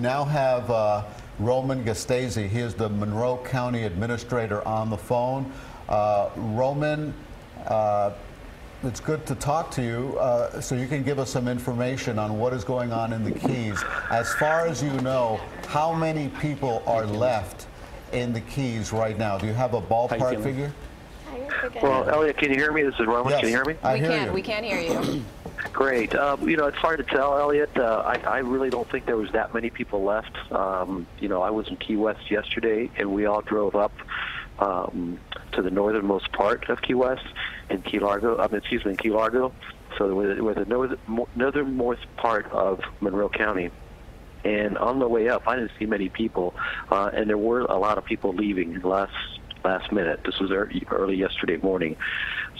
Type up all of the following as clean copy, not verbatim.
Now have Roman Gastese. He is the Monroe County Administrator on the phone. Roman, it's good to talk to you so you can give us some information on what is going on in the Keys. As far as you know, how many people are left in the Keys right now? Do you have a ballpark figure? Well, Elliot, can you hear me? This is Roman. Yes, can you hear me? We can hear you. Great. You know, it's hard to tell, Elliot. I really don't think there was that many people left. You know, I was in Key West yesterday, and we all drove up to the northernmost part of Key West in Key Largo. In Key Largo. So we're the northernmost part of Monroe County. And on the way up, I didn't see many people, and there were a lot of people leaving last minute. This was early yesterday morning.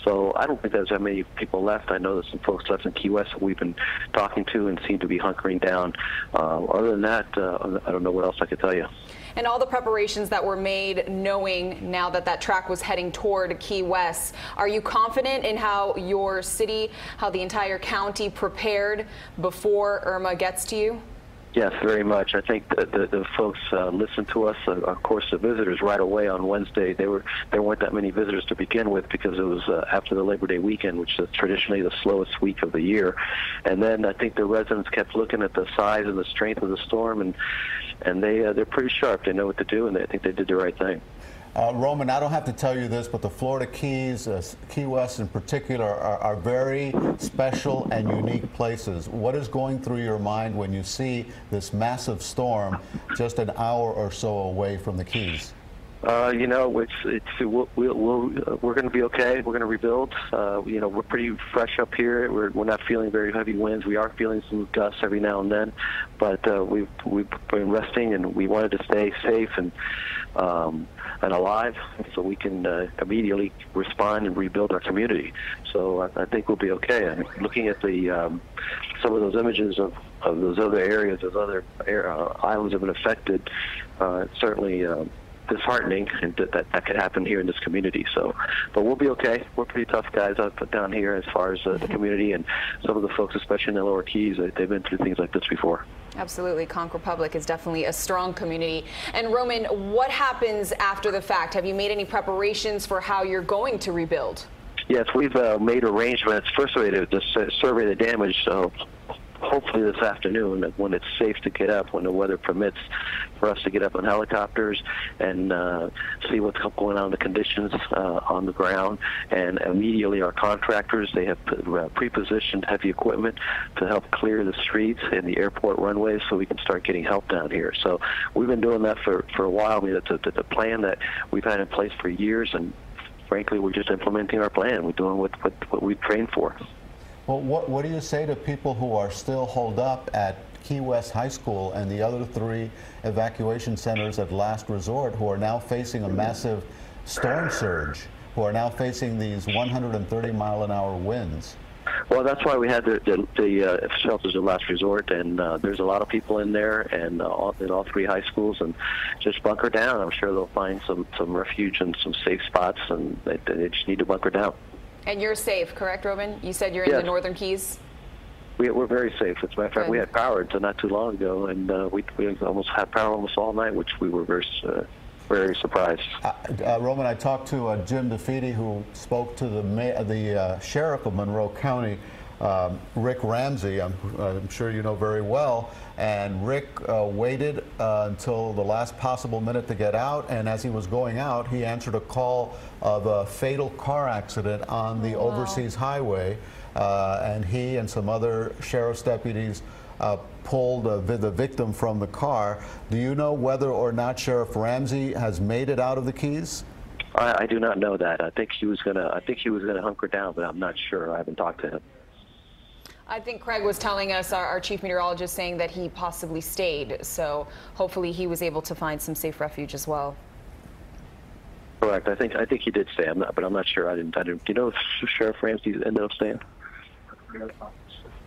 So I don't think there's that many people left. I know there's some folks left in Key West that we've been talking to and seem to be hunkering down. Other than that, I don't know what else I could tell you. And all the preparations that were made knowing now that that track was heading toward Key West, are you confident in how your city, how the entire county prepared before Irma gets to you? Yes, very much. I think the folks listened to us. Of course, the visitors right away on Wednesday. There weren't that many visitors to begin with because it was after the Labor Day weekend, which is traditionally the slowest week of the year. And then I think the residents kept looking at the size and the strength of the storm, and they're pretty sharp. They know what to do, and I think they did the right thing. Roman, I don't have to tell you this, but the Florida Keys, Key West in particular, are very special and unique places. What is going through your mind when you see this massive storm just an hour or so away from the Keys? You know, we're going to be okay. We're going to rebuild. You know, we're pretty fresh up here. We're not feeling very heavy winds. We are feeling some gusts every now and then, but we've been resting, and we wanted to stay safe and alive, so we can immediately respond and rebuild our community. So I think we'll be okay. I'm looking at some of those images of those other areas, those other islands have been affected. Certainly disheartening, and that could happen here in this community. So, but we'll be okay. We're pretty tough guys up down here as far as the community, and some of the folks, especially in the lower Keys, they've been through things like this before. Absolutely. Conch Republic is definitely a strong community. And Roman, what happens after the fact? Have you made any preparations for how you're going to rebuild? Yes, we've made arrangements. First of all, to survey the damage. So hopefully this afternoon, when it's safe to get up, when the weather permits, for us to get up on helicopters and see what's going on, the conditions on the ground. And immediately our contractors, they have pre-positioned heavy equipment to help clear the streets and the airport runways so we can start getting help down here. So we've been doing that for a while. I mean, it's a plan that we've had in place for years, and frankly, we're just implementing our plan. We're doing what we've trained for. Well, what do you say to people who are still holed up at Key West High School and the other 3 evacuation centers at last resort, who are now facing a massive storm surge, who are now facing these 130-mile-an-hour winds? Well, that's why we had the shelters of last resort, and there's a lot of people in there, and in all 3 high schools, and just bunker down. I'm sure they'll find some refuge and some safe spots, and they just need to bunker down. And you're safe, correct, Roman? You said you're in the Northern Keys? We're very safe. As a matter of fact, we had power until not too long ago, and we almost had power almost all night, which we were very surprised. Roman, I talked to Jim DeFeedy, who spoke to the sheriff of Monroe County, Rick Ramsey, I'm sure you know very well, and Rick waited until the last possible minute to get out, and as he was going out, he answered a call of a fatal car accident on the overseas highway, and he and some other sheriff's deputies pulled the victim from the car. Do you know whether or not Sheriff Ramsey has made it out of the Keys? I do not know that. I think he was gonna hunker down, but I'm not sure. I haven't talked to him. I think Craig was telling us, our chief meteorologist, saying that he possibly stayed. So hopefully he was able to find some safe refuge as well. Correct. I think he did stay. I'm not sure. I didn't. Do you know if Sheriff Ramsey ended up staying?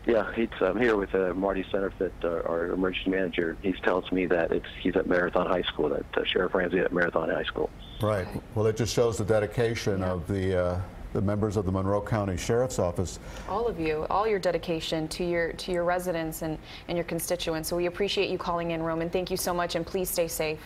Yeah, I'm here with Marty Centerfit, our emergency manager. He's telling me that he's at Marathon High School, that Sheriff Ramsey at Marathon High School. Right. Well, it just shows the dedication of the the members of the Monroe County Sheriff's Office. All of you, all your dedication to your residents and your constituents. So we appreciate you calling in, Roman. Thank you so much, and please stay safe.